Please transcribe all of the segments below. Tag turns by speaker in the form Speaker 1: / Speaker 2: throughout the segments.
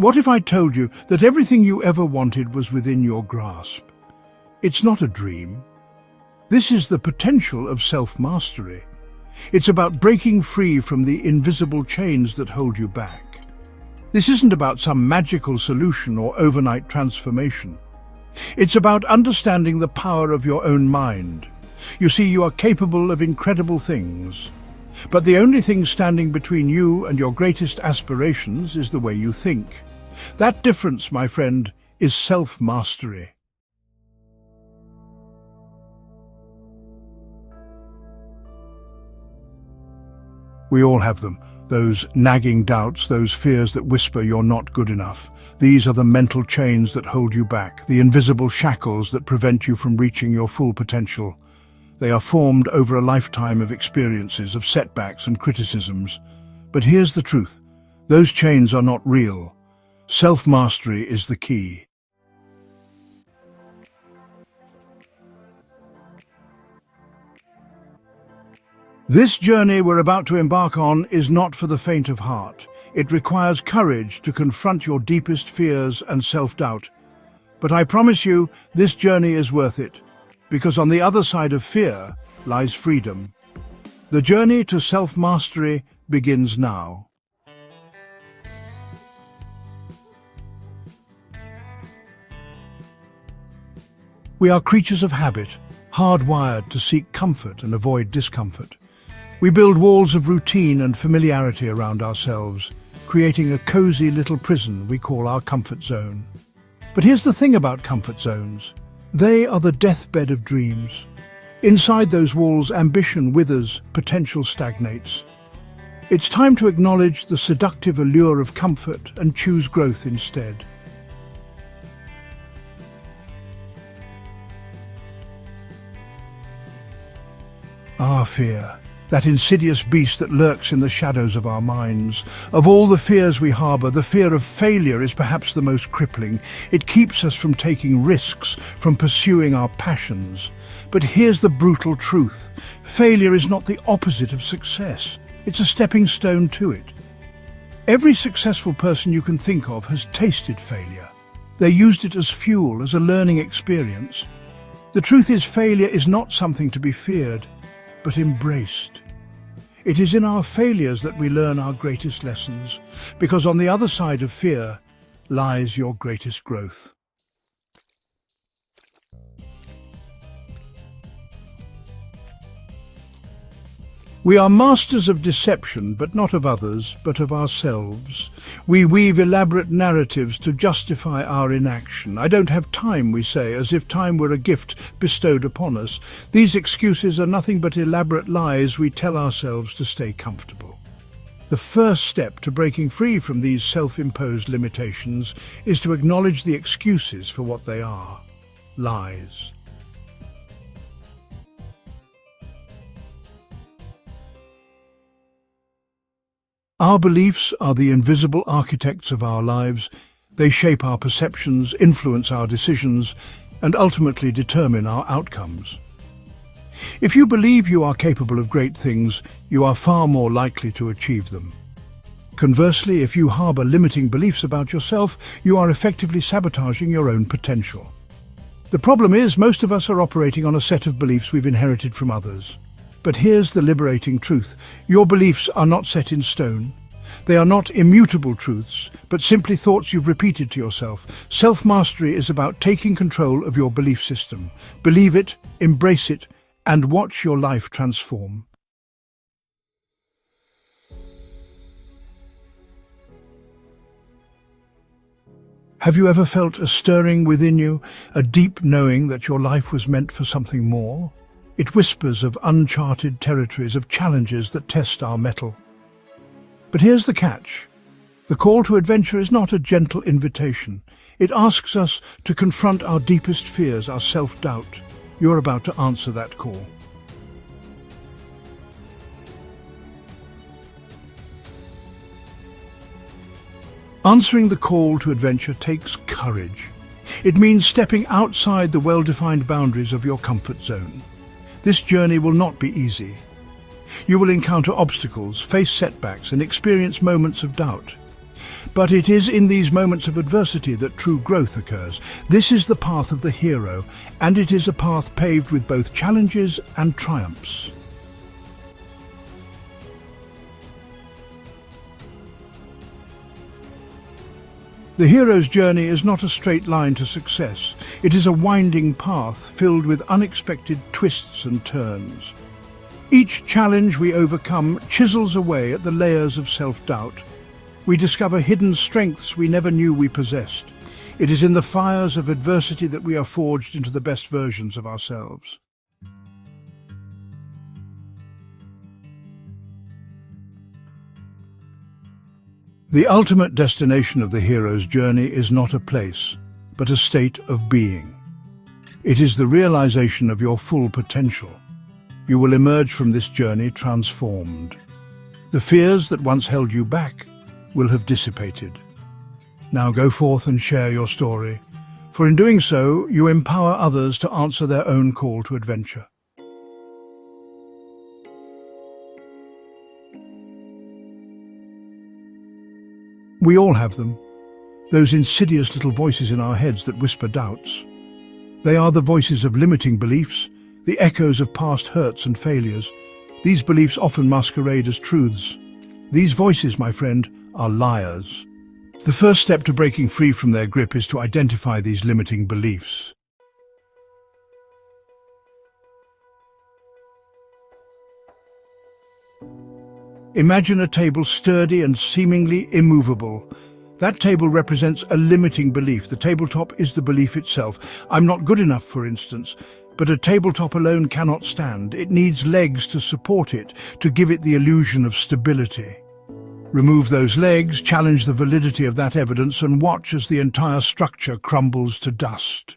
Speaker 1: What if I told you that everything you ever wanted was within your grasp? It's not a dream. This is the potential of self-mastery. It's about breaking free from the invisible chains that hold you back. This isn't about some magical solution or overnight transformation. It's about understanding the power of your own mind. You see, you are capable of incredible things. But the only thing standing between you and your greatest aspirations is the way you think. That difference, my friend, is self-mastery. We all have them, those nagging doubts, those fears that whisper you're not good enough. These are the mental chains that hold you back, the invisible shackles that prevent you from reaching your full potential. They are formed over a lifetime of experiences, of setbacks and criticisms. But here's the truth. Those chains are not real. Self-mastery is the key. This journey we're about to embark on is not for the faint of heart. It requires courage to confront your deepest fears and self-doubt. But I promise you, this journey is worth it, because on the other side of fear lies freedom. The journey to self-mastery begins now. We are creatures of habit, hardwired to seek comfort and avoid discomfort. We build walls of routine and familiarity around ourselves, creating a cozy little prison we call our comfort zone. But here's the thing about comfort zones. They are the deathbed of dreams. Inside those walls, ambition withers, potential stagnates. It's time to acknowledge the seductive allure of comfort and choose growth instead. Fear. That insidious beast that lurks in the shadows of our minds. Of all the fears we harbour, the fear of failure is perhaps the most crippling. It keeps us from taking risks, from pursuing our passions. But here's the brutal truth. Failure is not the opposite of success. It's a stepping stone to it. Every successful person you can think of has tasted failure. They used it as fuel, as a learning experience. The truth is, failure is not something to be feared, but embraced. It is in our failures that we learn our greatest lessons, because on the other side of fear lies your greatest growth. We are masters of deception, but not of others, but of ourselves. We weave elaborate narratives to justify our inaction. I don't have time, we say, as if time were a gift bestowed upon us. These excuses are nothing but elaborate lies we tell ourselves to stay comfortable. The first step to breaking free from these self-imposed limitations is to acknowledge the excuses for what they are: lies. Our beliefs are the invisible architects of our lives. They shape our perceptions, influence our decisions, and ultimately determine our outcomes. If you believe you are capable of great things, you are far more likely to achieve them. Conversely, if you harbor limiting beliefs about yourself, you are effectively sabotaging your own potential. The problem is, most of us are operating on a set of beliefs we've inherited from others. But here's the liberating truth. Your beliefs are not set in stone. They are not immutable truths, but simply thoughts you've repeated to yourself. Self-mastery is about taking control of your belief system. Believe it, embrace it, and watch your life transform. Have you ever felt a stirring within you, a deep knowing that your life was meant for something more? It whispers of uncharted territories, of challenges that test our mettle. But here's the catch. The call to adventure is not a gentle invitation. It asks us to confront our deepest fears, our self-doubt. You're about to answer that call. Answering the call to adventure takes courage. It means stepping outside the well-defined boundaries of your comfort zone. This journey will not be easy. You will encounter obstacles, face setbacks, and experience moments of doubt. But it is in these moments of adversity that true growth occurs. This is the path of the hero, and it is a path paved with both challenges and triumphs. The hero's journey is not a straight line to success. It is a winding path filled with unexpected twists and turns. Each challenge we overcome chisels away at the layers of self-doubt. We discover hidden strengths we never knew we possessed. It is in the fires of adversity that we are forged into the best versions of ourselves. The ultimate destination of the hero's journey is not a place, but a state of being. It is the realization of your full potential. You will emerge from this journey transformed. The fears that once held you back will have dissipated. Now go forth and share your story, for in doing so, you empower others to answer their own call to adventure. We all have them, those insidious little voices in our heads that whisper doubts. They are the voices of limiting beliefs, the echoes of past hurts and failures. These beliefs often masquerade as truths. These voices, my friend, are liars. The first step to breaking free from their grip is to identify these limiting beliefs. Imagine a table sturdy and seemingly immovable. That table represents a limiting belief. The tabletop is the belief itself. I'm not good enough, for instance. But a tabletop alone cannot stand. It needs legs to support it, to give it the illusion of stability. Remove those legs, challenge the validity of that evidence, and watch as the entire structure crumbles to dust.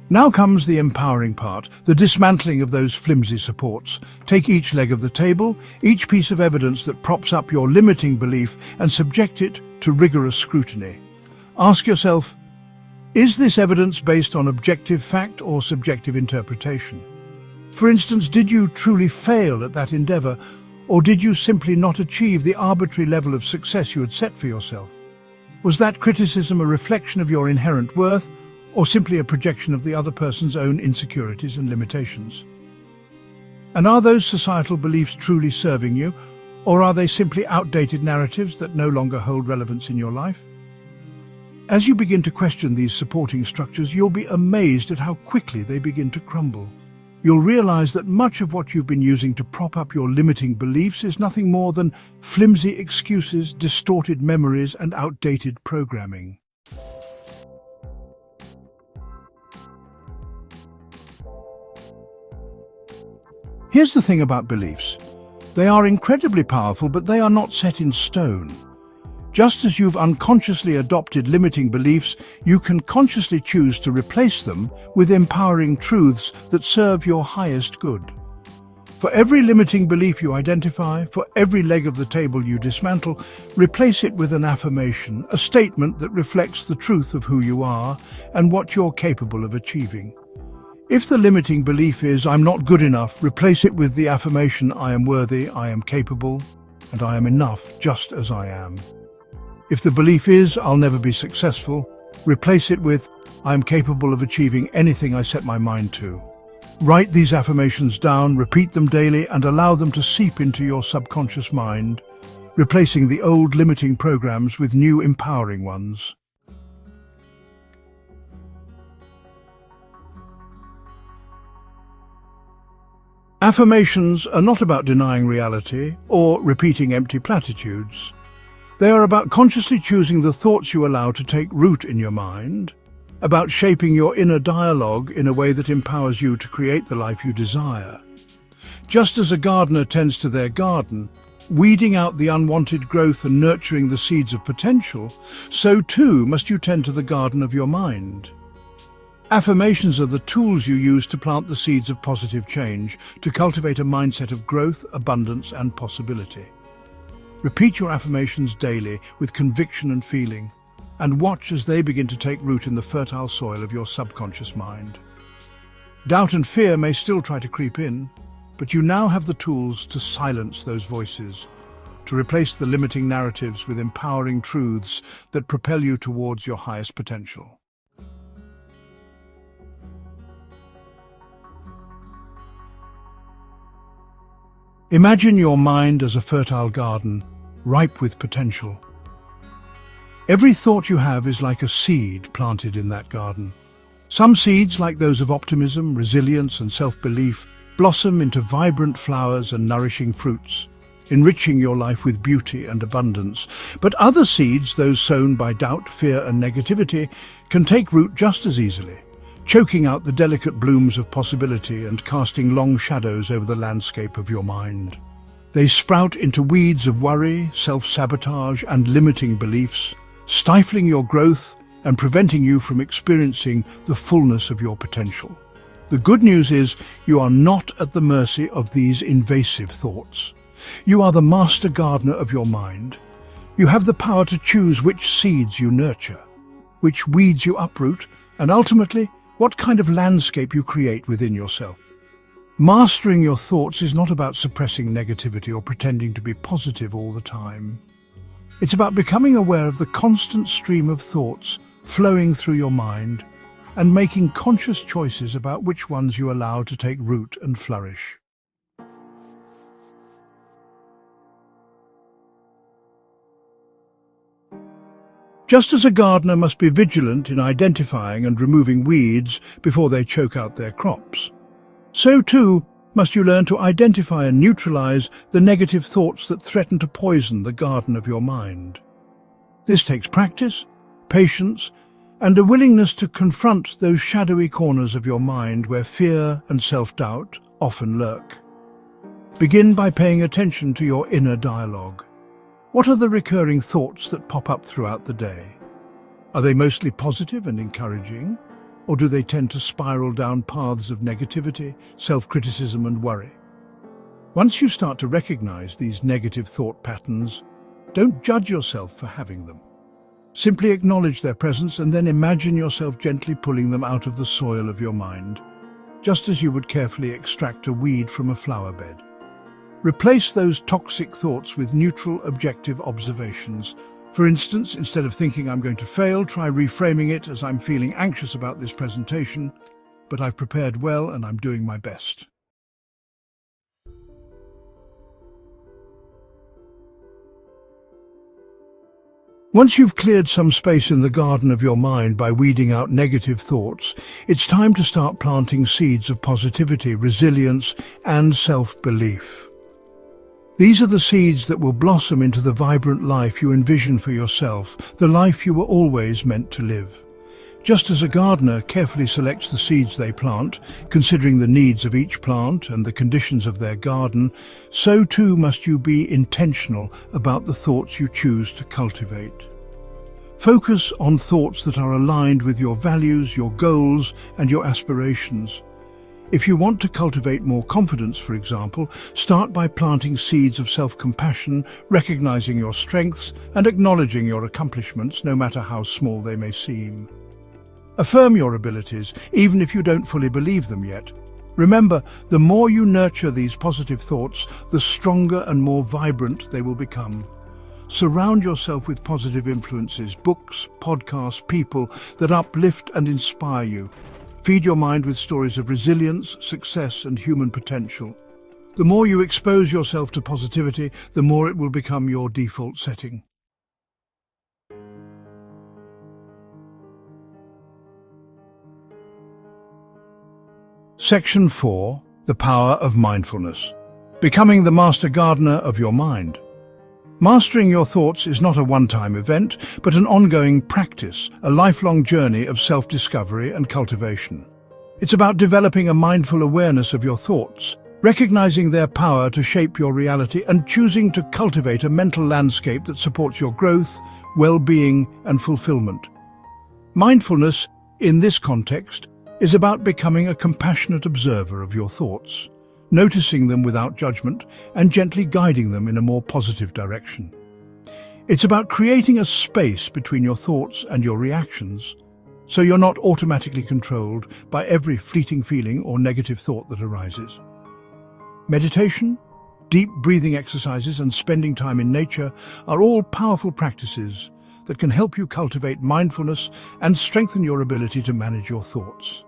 Speaker 1: Now comes the empowering part, the dismantling of those flimsy supports. Take each leg of the table, each piece of evidence that props up your limiting belief, and subject it to rigorous scrutiny. Ask yourself, is this evidence based on objective fact or subjective interpretation? For instance, did you truly fail at that endeavor, or did you simply not achieve the arbitrary level of success you had set for yourself? Was that criticism a reflection of your inherent worth, or simply a projection of the other person's own insecurities and limitations? And are those societal beliefs truly serving you, or are they simply outdated narratives that no longer hold relevance in your life? As you begin to question these supporting structures, you'll be amazed at how quickly they begin to crumble. You'll realize that much of what you've been using to prop up your limiting beliefs is nothing more than flimsy excuses, distorted memories, and outdated programming. Here's the thing about beliefs. They are incredibly powerful, but they are not set in stone. Just as you've unconsciously adopted limiting beliefs, you can consciously choose to replace them with empowering truths that serve your highest good. For every limiting belief you identify, for every leg of the table you dismantle, replace it with an affirmation, a statement that reflects the truth of who you are and what you're capable of achieving. If the limiting belief is, I'm not good enough, replace it with the affirmation, I am worthy, I am capable, and I am enough just as I am. If the belief is, I'll never be successful, replace it with, I am capable of achieving anything I set my mind to. Write these affirmations down, repeat them daily, and allow them to seep into your subconscious mind, replacing the old limiting programs with new empowering ones. Affirmations are not about denying reality or repeating empty platitudes. They are about consciously choosing the thoughts you allow to take root in your mind, about shaping your inner dialogue in a way that empowers you to create the life you desire. Just as a gardener tends to their garden, weeding out the unwanted growth and nurturing the seeds of potential, so too must you tend to the garden of your mind. Affirmations are the tools you use to plant the seeds of positive change, to cultivate a mindset of growth, abundance, and possibility. Repeat your affirmations daily with conviction and feeling, and watch as they begin to take root in the fertile soil of your subconscious mind. Doubt and fear may still try to creep in, but you now have the tools to silence those voices, to replace the limiting narratives with empowering truths that propel you towards your highest potential. Imagine your mind as a fertile garden, ripe with potential. Every thought you have is like a seed planted in that garden. Some seeds, like those of optimism, resilience, and self-belief, blossom into vibrant flowers and nourishing fruits, enriching your life with beauty and abundance. But other seeds, those sown by doubt, fear, and negativity, can take root just as easily, choking out the delicate blooms of possibility and casting long shadows over the landscape of your mind. They sprout into weeds of worry, self-sabotage, and limiting beliefs, stifling your growth and preventing you from experiencing the fullness of your potential. The good news is you are not at the mercy of these invasive thoughts. You are the master gardener of your mind. You have the power to choose which seeds you nurture, which weeds you uproot, and ultimately, what kind of landscape you create within yourself. Mastering your thoughts is not about suppressing negativity or pretending to be positive all the time. It's about becoming aware of the constant stream of thoughts flowing through your mind and making conscious choices about which ones you allow to take root and flourish. Just as a gardener must be vigilant in identifying and removing weeds before they choke out their crops, so too must you learn to identify and neutralize the negative thoughts that threaten to poison the garden of your mind. This takes practice, patience, and a willingness to confront those shadowy corners of your mind where fear and self-doubt often lurk. Begin by paying attention to your inner dialogue. What are the recurring thoughts that pop up throughout the day? Are they mostly positive and encouraging, or do they tend to spiral down paths of negativity, self-criticism, and worry? Once you start to recognize these negative thought patterns, don't judge yourself for having them. Simply acknowledge their presence and then imagine yourself gently pulling them out of the soil of your mind, just as you would carefully extract a weed from a flower bed. Replace those toxic thoughts with neutral, objective observations. For instance, instead of thinking I'm going to fail, try reframing it as I'm feeling anxious about this presentation, but I've prepared well and I'm doing my best. Once you've cleared some space in the garden of your mind by weeding out negative thoughts, it's time to start planting seeds of positivity, resilience, and self-belief. These are the seeds that will blossom into the vibrant life you envision for yourself, the life you were always meant to live. Just as a gardener carefully selects the seeds they plant, considering the needs of each plant and the conditions of their garden, so too must you be intentional about the thoughts you choose to cultivate. Focus on thoughts that are aligned with your values, your goals, and your aspirations. If you want to cultivate more confidence, for example, start by planting seeds of self-compassion, recognizing your strengths and acknowledging your accomplishments, no matter how small they may seem. Affirm your abilities, even if you don't fully believe them yet. Remember, the more you nurture these positive thoughts, the stronger and more vibrant they will become. Surround yourself with positive influences, books, podcasts, people that uplift and inspire you. Feed your mind with stories of resilience, success, and human potential. The more you expose yourself to positivity, the more it will become your default setting. Section 4. The Power of Mindfulness. Becoming the master gardener of your mind. Mastering your thoughts is not a one-time event, but an ongoing practice, a lifelong journey of self-discovery and cultivation. It's about developing a mindful awareness of your thoughts, recognizing their power to shape your reality, and choosing to cultivate a mental landscape that supports your growth, well-being, and fulfillment. Mindfulness, in this context, is about becoming a compassionate observer of your thoughts, noticing them without judgment and gently guiding them in a more positive direction. It's about creating a space between your thoughts and your reactions, so you're not automatically controlled by every fleeting feeling or negative thought that arises. Meditation, deep breathing exercises, and spending time in nature are all powerful practices that can help you cultivate mindfulness and strengthen your ability to manage your thoughts.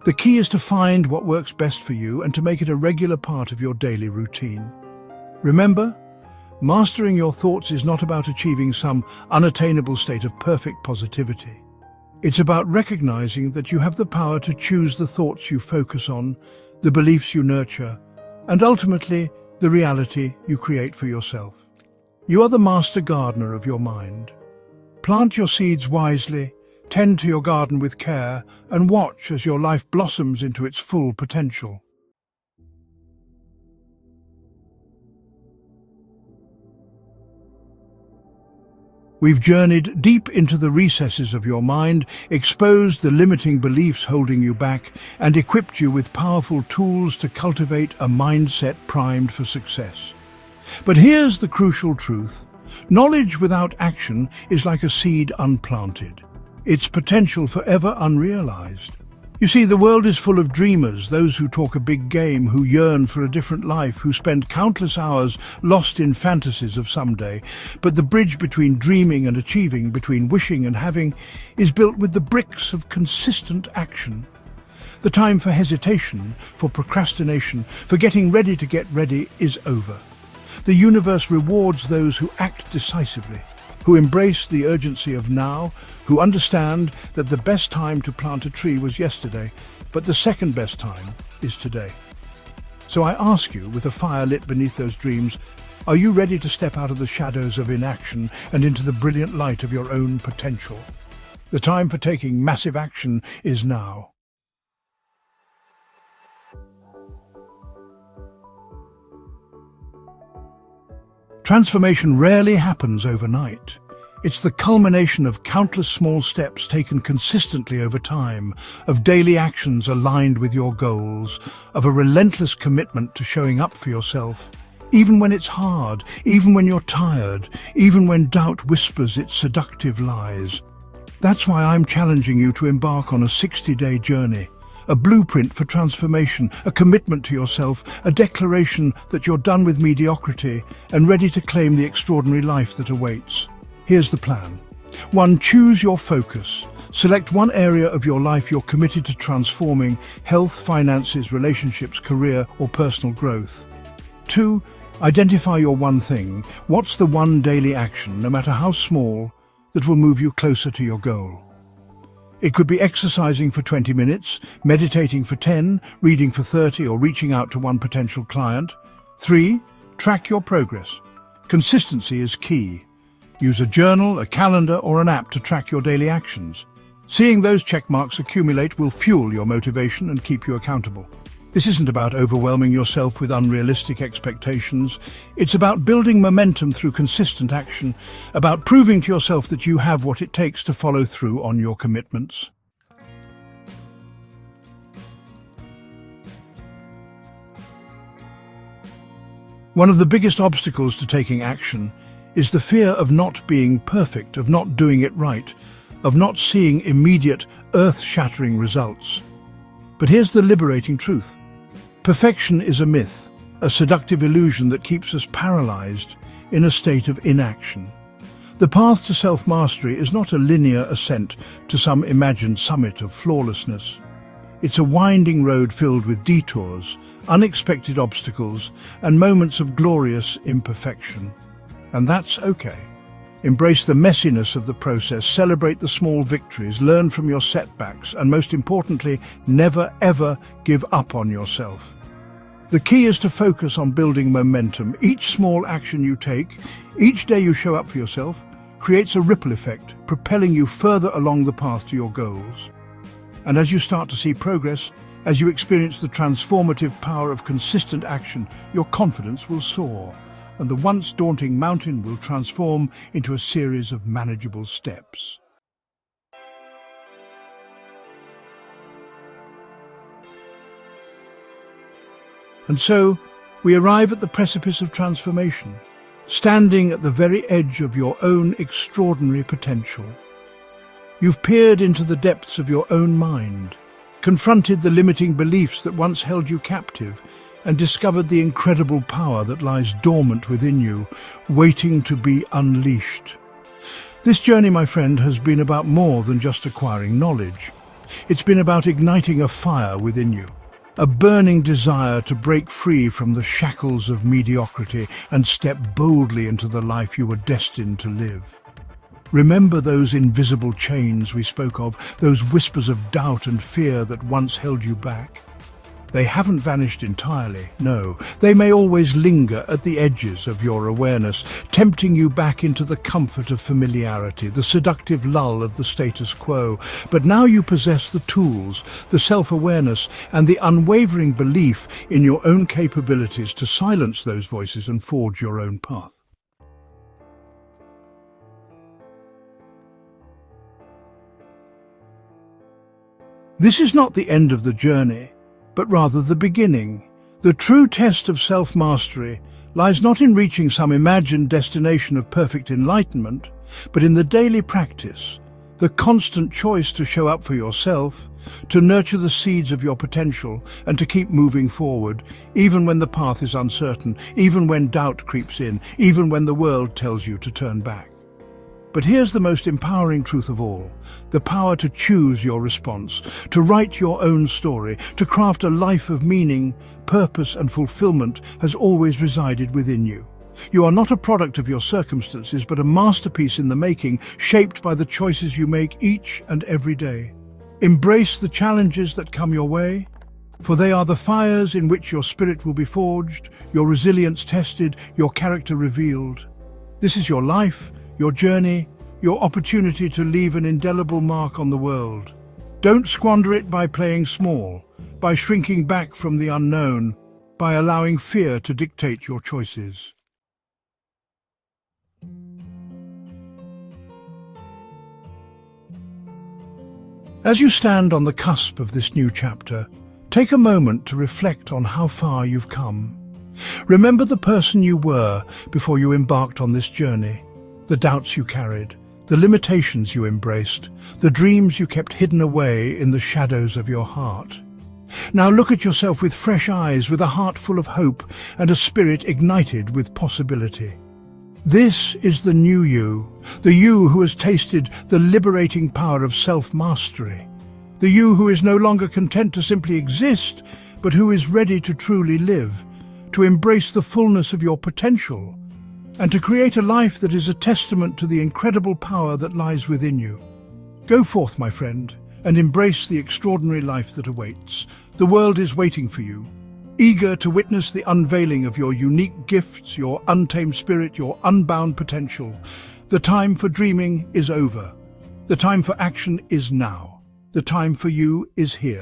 Speaker 1: The key is to find what works best for you and to make it a regular part of your daily routine. Remember, mastering your thoughts is not about achieving some unattainable state of perfect positivity. It's about recognizing that you have the power to choose the thoughts you focus on, the beliefs you nurture, and ultimately, the reality you create for yourself. You are the master gardener of your mind. Plant your seeds wisely, tend to your garden with care, and watch as your life blossoms into its full potential. We've journeyed deep into the recesses of your mind, exposed the limiting beliefs holding you back, and equipped you with powerful tools to cultivate a mindset primed for success. But here's the crucial truth. Knowledge without action is like a seed unplanted, its potential forever unrealized. You see, the world is full of dreamers, those who talk a big game, who yearn for a different life, who spend countless hours lost in fantasies of someday. But the bridge between dreaming and achieving, between wishing and having, is built with the bricks of consistent action. The time for hesitation, for procrastination, for getting ready to get ready is over. The universe rewards those who act decisively, who embrace the urgency of now, who understand that the best time to plant a tree was yesterday, but the second best time is today. So I ask you, with a fire lit beneath those dreams, are you ready to step out of the shadows of inaction and into the brilliant light of your own potential? The time for taking massive action is now. Transformation rarely happens overnight. It's the culmination of countless small steps taken consistently over time, of daily actions aligned with your goals, of a relentless commitment to showing up for yourself, even when it's hard, even when you're tired, even when doubt whispers its seductive lies. That's why I'm challenging you to embark on a 60-day journey, a blueprint for transformation, a commitment to yourself, a declaration that you're done with mediocrity and ready to claim the extraordinary life that awaits. Here's the plan. 1. Choose your focus. Select one area of your life you're committed to transforming: health, finances, relationships, career, or personal growth. 2. Identify your one thing. What's the one daily action, no matter how small, that will move you closer to your goal? It could be exercising for 20 minutes, meditating for 10, reading for 30, or reaching out to one potential client. 3. Track your progress. Consistency is key. Use a journal, a calendar, or an app to track your daily actions. Seeing those check marks accumulate will fuel your motivation and keep you accountable. This isn't about overwhelming yourself with unrealistic expectations. It's about building momentum through consistent action, about proving to yourself that you have what it takes to follow through on your commitments. One of the biggest obstacles to taking action is the fear of not being perfect, of not doing it right, of not seeing immediate, earth-shattering results. But here's the liberating truth. Perfection is a myth, a seductive illusion that keeps us paralyzed in a state of inaction. The path to self-mastery is not a linear ascent to some imagined summit of flawlessness. It's a winding road filled with detours, unexpected obstacles, and moments of glorious imperfection. And that's okay. Embrace the messiness of the process, celebrate the small victories, learn from your setbacks, and most importantly, never ever give up on yourself. The key is to focus on building momentum. Each small action you take, each day you show up for yourself, creates a ripple effect, propelling you further along the path to your goals. And as you start to see progress, as you experience the transformative power of consistent action, your confidence will soar, and the once daunting mountain will transform into a series of manageable steps. And so, we arrive at the precipice of transformation, standing at the very edge of your own extraordinary potential. You've peered into the depths of your own mind, confronted the limiting beliefs that once held you captive, and discovered the incredible power that lies dormant within you, waiting to be unleashed. This journey, my friend, has been about more than just acquiring knowledge. It's been about igniting a fire within you, a burning desire to break free from the shackles of mediocrity and step boldly into the life you were destined to live. Remember those invisible chains we spoke of, those whispers of doubt and fear that once held you back? They haven't vanished entirely, no. They may always linger at the edges of your awareness, tempting you back into the comfort of familiarity, the seductive lull of the status quo. But now you possess the tools, the self-awareness, and the unwavering belief in your own capabilities to silence those voices and forge your own path. This is not the end of the journey, but rather the beginning. The true test of self-mastery lies not in reaching some imagined destination of perfect enlightenment, but in the daily practice, the constant choice to show up for yourself, to nurture the seeds of your potential, and to keep moving forward, even when the path is uncertain, even when doubt creeps in, even when the world tells you to turn back. But here's the most empowering truth of all: the power to choose your response, to write your own story, to craft a life of meaning, purpose and fulfillment has always resided within you. You are not a product of your circumstances, but a masterpiece in the making, shaped by the choices you make each and every day. Embrace the challenges that come your way, for they are the fires in which your spirit will be forged, your resilience tested, your character revealed. This is your life, your journey, your opportunity to leave an indelible mark on the world. Don't squander it by playing small, by shrinking back from the unknown, by allowing fear to dictate your choices. As you stand on the cusp of this new chapter, take a moment to reflect on how far you've come. Remember the person you were before you embarked on this journey. The doubts you carried, the limitations you embraced, the dreams you kept hidden away in the shadows of your heart. Now look at yourself with fresh eyes, with a heart full of hope and a spirit ignited with possibility. This is the new you, the you who has tasted the liberating power of self-mastery, the you who is no longer content to simply exist, but who is ready to truly live, to embrace the fullness of your potential, and to create a life that is a testament to the incredible power that lies within you. Go forth, my friend, and embrace the extraordinary life that awaits. The world is waiting for you, eager to witness the unveiling of your unique gifts, your untamed spirit, your unbound potential. The time for dreaming is over. The time for action is now. The time for you is here.